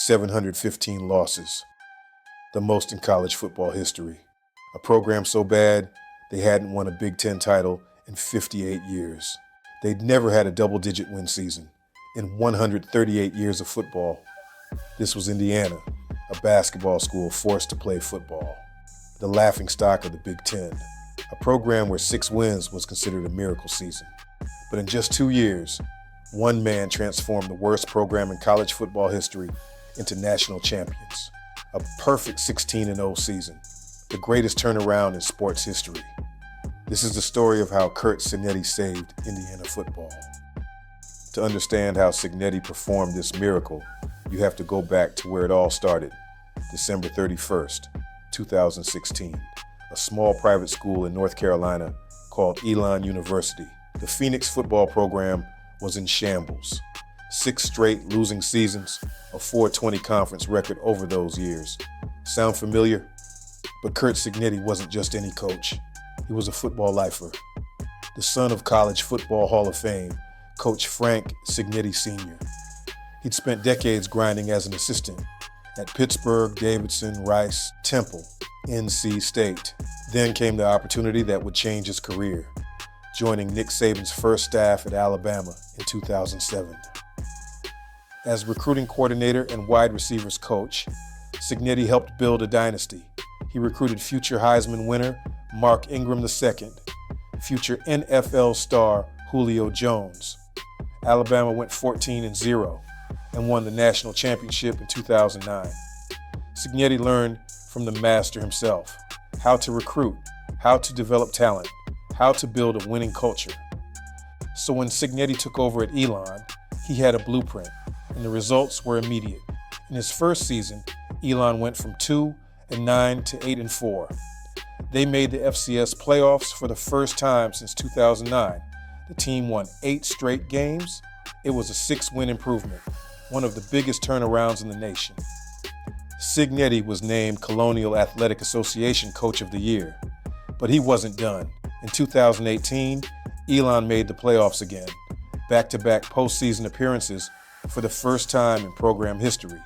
715 losses, the most in college football history. A program so bad, they hadn't won a Big Ten title in 58 years. They'd never had a double-digit win season in 138 years of football. This was Indiana, a basketball school forced to play football, the laughingstock of the Big Ten, a program where 6 wins was considered a miracle season. But in just 2 years, one man transformed the worst program in college football history into national champions. A perfect 16-0 season, the greatest turnaround in sports history. This is the story of how Curt Cignetti saved Indiana football. To understand how Cignetti performed this miracle, you have to go back to where it all started, December 31st, 2016, a small private school in North Carolina called Elon University. The Phoenix football program was in shambles. 6 straight losing seasons, a 420 conference record over those years. Sound familiar? But Curt Cignetti wasn't just any coach. He was a football lifer. The son of College Football Hall of Fame, Coach Frank Cignetti Sr. He'd spent decades grinding as an assistant at Pittsburgh, Davidson, Rice, Temple, NC State. Then came the opportunity that would change his career, joining Nick Saban's first staff at Alabama in 2007. As recruiting coordinator and wide receivers coach, Cignetti helped build a dynasty. He recruited future Heisman winner Mark Ingram II, future NFL star Julio Jones. Alabama went 14-0 and won the national championship in 2009. Cignetti learned from the master himself how to recruit, how to develop talent, how to build a winning culture. So when Cignetti took over at Elon, he had a blueprint, and the results were immediate. In his first season, Elon went from 2-9 to 8-4. They made the FCS playoffs for the first time since 2009. The team won 8 straight games. It was a 6-win improvement, one of the biggest turnarounds in the nation. Cignetti was named Colonial Athletic Association Coach of the Year, but he wasn't done. In 2018, Elon made the playoffs again, back-to-back postseason appearances for the first time in program history.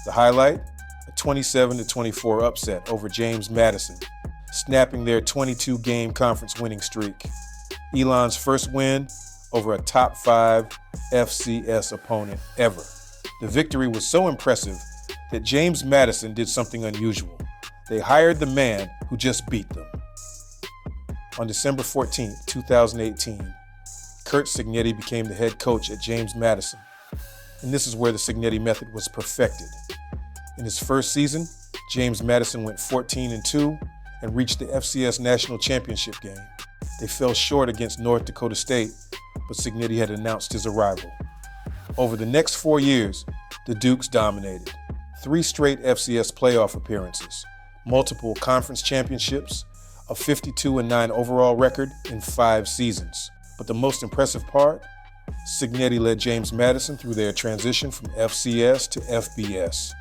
The highlight? A 27-24 upset over James Madison, snapping their 22-game conference winning streak. Elon's first win over a top 5 FCS opponent ever. The victory was so impressive that James Madison did something unusual. They hired the man who just beat them. On December 14, 2018, Curt Cignetti became the head coach at James Madison, and this is where the Cignetti method was perfected. In his first season, James Madison went 14-2 and reached the FCS National Championship game. They fell short against North Dakota State, but Cignetti had announced his arrival. Over the next 4 years, the Dukes dominated. 3 straight FCS playoff appearances, multiple conference championships, a 52-9 overall record in 5 seasons. But the most impressive part? Cignetti led James Madison through their transition from FCS to FBS.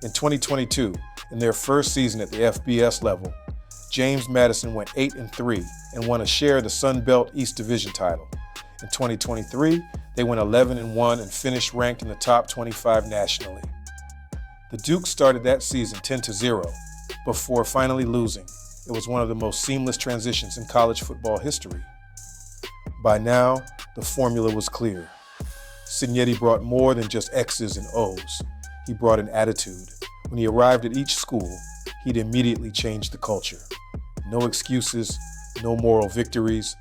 In 2022, in their first season at the FBS level, James Madison went 8-3 and won a share of the Sun Belt East Division title. In 2023, they went 11-1 and finished ranked in the top 25 nationally. The Dukes started that season 10-0 before finally losing. It was one of the most seamless transitions in college football history. By now, the formula was clear. Cignetti brought more than just X's and O's. He brought an attitude. When he arrived at each school, he'd immediately changed the culture. No excuses, no moral victories,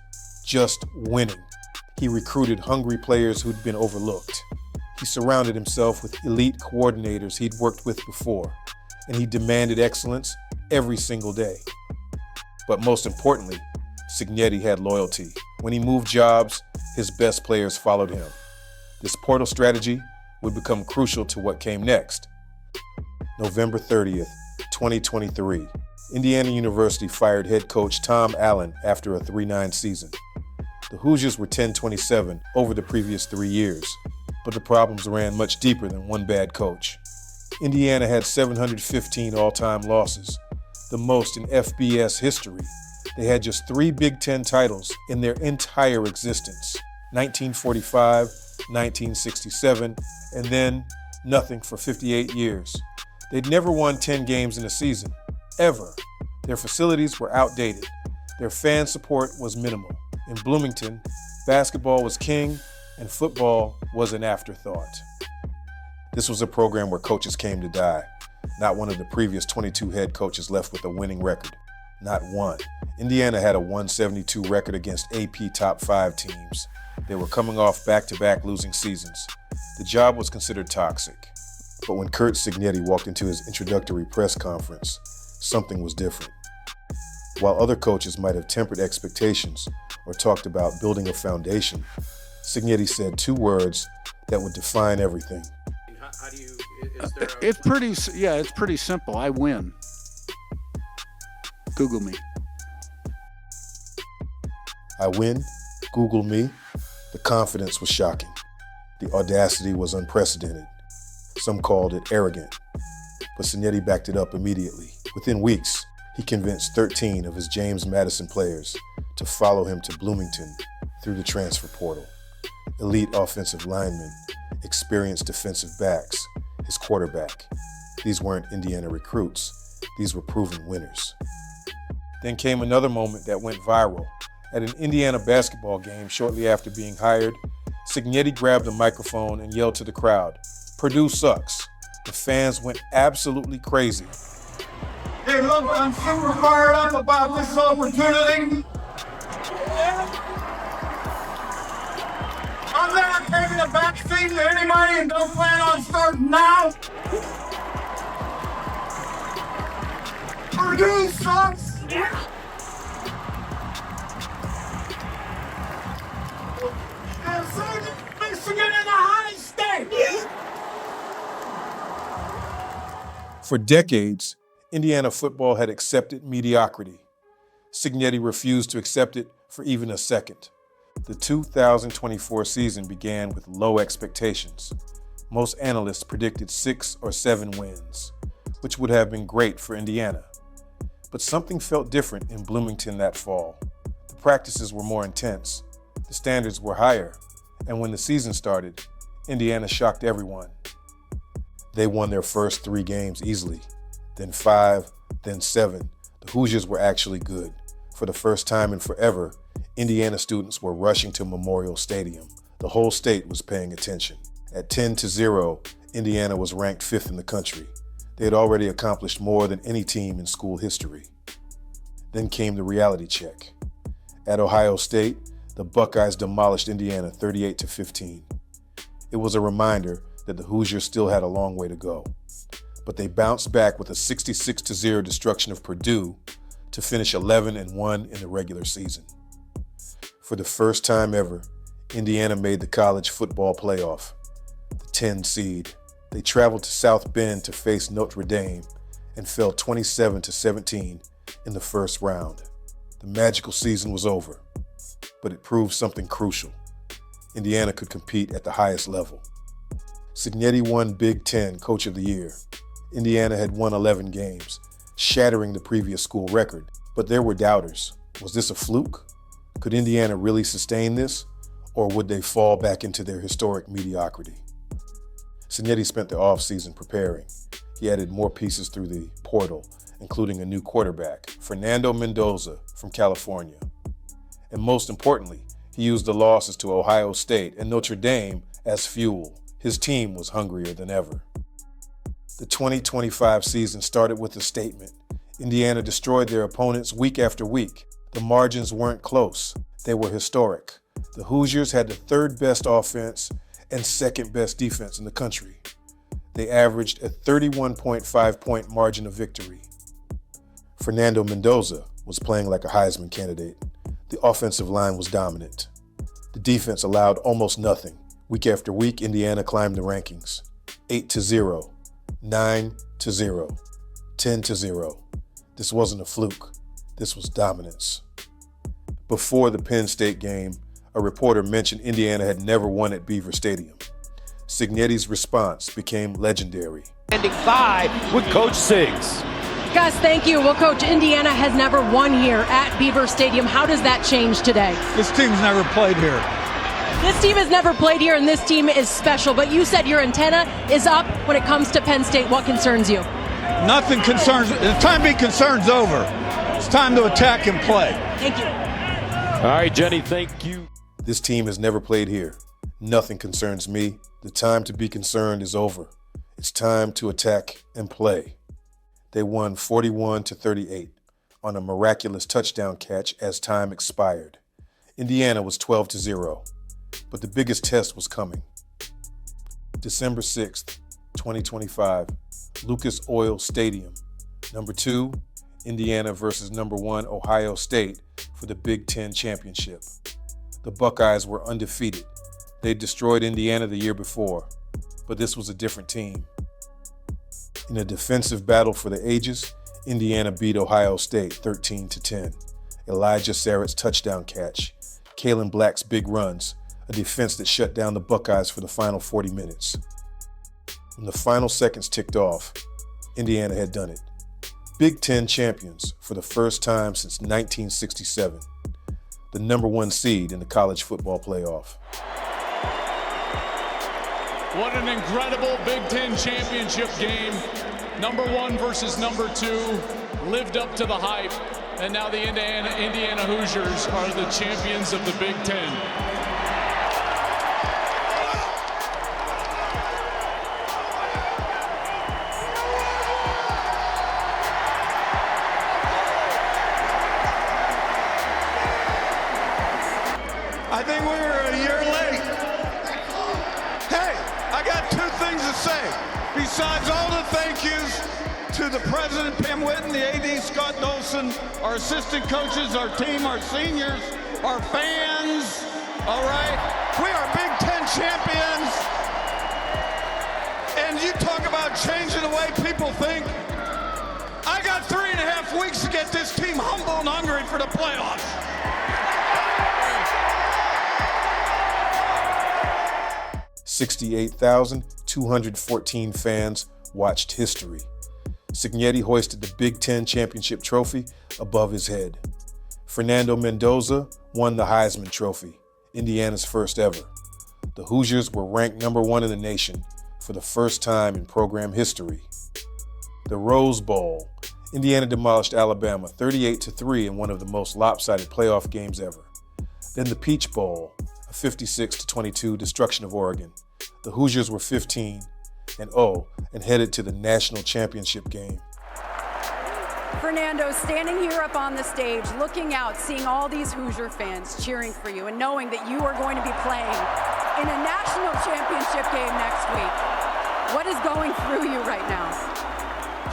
just winning. He recruited hungry players who'd been overlooked. He surrounded himself with elite coordinators he'd worked with before, and he demanded excellence every single day. But most importantly, Cignetti had loyalty. When he moved jobs, his best players followed him. This portal strategy would become crucial to what came next. November 30th, 2023, Indiana University fired head coach Tom Allen after a 3-9 season. The Hoosiers were 10-27 over the previous 3 years, but the problems ran much deeper than one bad coach. Indiana had 715 all-time losses, the most in FBS history. They had just 3 Big Ten titles in their entire existence, 1945, 1967, and then Nothing for 58 years. They'd never won 10 games in a season, ever. Their facilities were outdated. Their fan support was minimal. In Bloomington, basketball was king and football was an afterthought. This was a program where coaches came to die. Not one of the previous 22 head coaches left with a winning record. Not one. Indiana had a 172 record against AP top 5 teams. They were coming off back-to-back losing seasons. The job was considered toxic. But when Curt Cignetti walked into his introductory press conference, something was different. While other coaches might have tempered expectations or talked about building a foundation, Cignetti said 2 words that would define everything. How do you, is there a... It's pretty simple. I win. Google me. I win. Google me. The confidence was shocking. The audacity was unprecedented. Some called it arrogant, but Cignetti backed it up immediately. Within weeks, he convinced 13 of his James Madison players to follow him to Bloomington through the transfer portal. Elite offensive linemen, experienced defensive backs, his quarterback. These weren't Indiana recruits. These were proven winners. Then came another moment that went viral. At an Indiana basketball game shortly after being hired, Cignetti grabbed a microphone and yelled to the crowd, "Purdue sucks." The fans went absolutely crazy. Hey, look, I'm super fired up about this opportunity. I'm not taking a backseat to anybody and don't plan on starting now. Purdue sucks. And so did Michigan and Ohio State. For decades, Indiana football had accepted mediocrity. Cignetti refused to accept it for even a second. The 2024 season began with low expectations. Most analysts predicted 6 or 7 wins, which would have been great for Indiana. But something felt different in Bloomington that fall. The practices were more intense, the standards were higher, and when the season started, Indiana shocked everyone. They won their first 3 games easily, then 5, then 7. The Hoosiers were actually good. For the first time in forever, Indiana students were rushing to Memorial Stadium. The whole state was paying attention. At 10-0, Indiana was ranked 5th in the country. They had already accomplished more than any team in school history. Then came the reality check. At Ohio State, the Buckeyes demolished Indiana 38-15. It was a reminder that the Hoosiers still had a long way to go. But they bounced back with a 66-0 destruction of Purdue to finish 11-1 in the regular season. For the first time ever, Indiana made the college football playoff, the 10 seed. They traveled to South Bend to face Notre Dame and fell 27-17 in the first round. The magical season was over, but it proved something crucial. Indiana could compete at the highest level. Cignetti won Big Ten Coach of the Year. Indiana had won 11 games, shattering the previous school record, but there were doubters. Was this a fluke? Could Indiana really sustain this, or would they fall back into their historic mediocrity? Cignetti spent the offseason preparing. He added more pieces through the portal, including a new quarterback, Fernando Mendoza from California. And most importantly, he used the losses to Ohio State and Notre Dame as fuel. His team was hungrier than ever. The 2025 season started with a statement. Indiana destroyed their opponents week after week. The margins weren't close. They were historic. The Hoosiers had the 3rd best offense and 2nd best defense in the country. They averaged a 31.5-point margin of victory. Fernando Mendoza was playing like a Heisman candidate. The offensive line was dominant. The defense allowed almost nothing. Week after week, Indiana climbed the rankings. 8-0, 9-0, 10-0. This wasn't a fluke. This was dominance. Before the Penn State game, a reporter mentioned Indiana had never won at Beaver Stadium. Cignetti's response became legendary. Standing by with Coach Cigs. Gus, thank you. Well, Coach, Indiana has never won here at Beaver Stadium. How does that change today? This team's never played here. This team has never played here, and this team is special. But you said your antenna is up when it comes to Penn State. What concerns you? Nothing concerns. The time being concerned's over. It's time to attack and play. Thank you. All right, Jenny, thank you. This team has never played here. Nothing concerns me. The time to be concerned is over. It's time to attack and play. They won 41-38 on a miraculous touchdown catch as time expired. Indiana was 12-0, but the biggest test was coming. December 6th, 2025, Lucas Oil Stadium. Number 2, Indiana versus number 1, Ohio State for the Big Ten championship. The Buckeyes were undefeated. They destroyed Indiana the year before, but this was a different team. In a defensive battle for the ages, Indiana beat Ohio State 13-10. Elijah Sarrett's touchdown catch, Kalen Black's big runs, a defense that shut down the Buckeyes for the final 40 minutes. When the final seconds ticked off, Indiana had done it. Big Ten champions for the first time since 1967. The number 1 seed in the college football playoff. What an incredible Big Ten championship game. Number 1 versus number 2 lived up to the hype. And now the Indiana Hoosiers are the champions of the Big Ten. I think we were a year late. Hey, I got 2 things to say. Besides all the thank yous to the president, Pam Whitten, the AD, Scott Dolson, our assistant coaches, our team, our seniors, our fans, all right? We are Big Ten champions. And you talk about changing the way people think. I got 3.5 weeks to get this team humble and hungry for the playoffs. 68,214 fans watched history. Cignetti hoisted the Big Ten championship trophy above his head. Fernando Mendoza won the Heisman Trophy, Indiana's first ever. The Hoosiers were ranked number 1 in the nation for the first time in program history. The Rose Bowl, Indiana demolished Alabama 38-3 in one of the most lopsided playoff games ever. Then the Peach Bowl, a 56-22 destruction of Oregon. The Hoosiers were 15-0 and headed to the national championship game. Fernando, standing here up on the stage, looking out, seeing all these Hoosier fans cheering for you and knowing that you are going to be playing in a national championship game next week. What is going through you right now?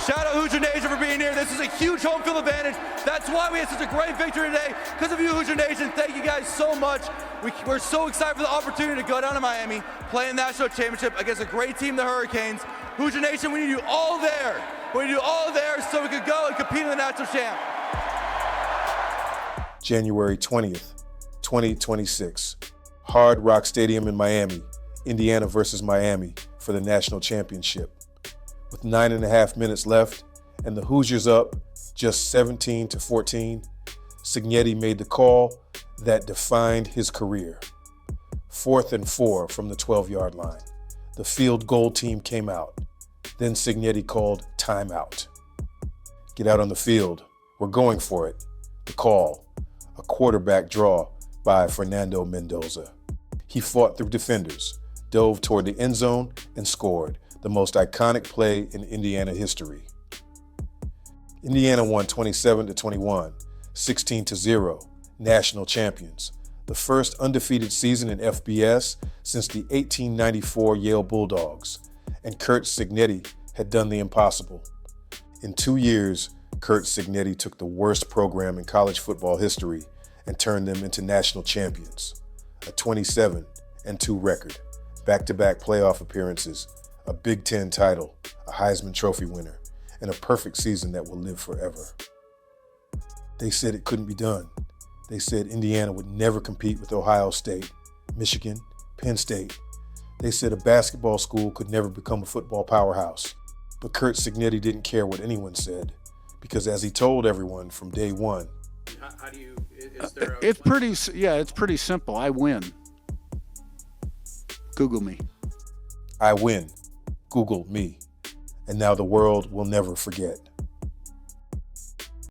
Shout out Hoosier Nation for being here. This is a huge home field advantage. That's why we had such a great victory today, because of you, Hoosier Nation. Thank you guys so much. We're so excited for the opportunity to go down to Miami, play in the national championship against a great team, the Hurricanes. Hoosier Nation, we need you all there. We need you all there so we could go and compete in the national champ. January 20th, 2026. Hard Rock Stadium in Miami, Indiana versus Miami for the national championship. With 9.5 minutes left and the Hoosiers up just 17-14, Cignetti made the call that defined his career. 4th and 4 from the 12-yard line. The field goal team came out. Then Cignetti called timeout. Get out on the field. We're going for it. The call. A quarterback draw by Fernando Mendoza. He fought through defenders, dove toward the end zone, and scored. The most iconic play in Indiana history. Indiana won 27-21, 16-0, national champions. The first undefeated season in FBS since the 1894 Yale Bulldogs. And Curt Cignetti had done the impossible. In 2 years, Curt Cignetti took the worst program in college football history and turned them into national champions. A 27-2 record, back-to-back playoff appearances, a Big Ten title, a Heisman Trophy winner, and a perfect season that will live forever. They said it couldn't be done. They said Indiana would never compete with Ohio State, Michigan, Penn State. They said a basketball school could never become a football powerhouse. But Curt Cignetti didn't care what anyone said, because as he told everyone from day one, How do you, is there a It's pretty simple. I win. Google me. I win. Google me. And now the world will never forget.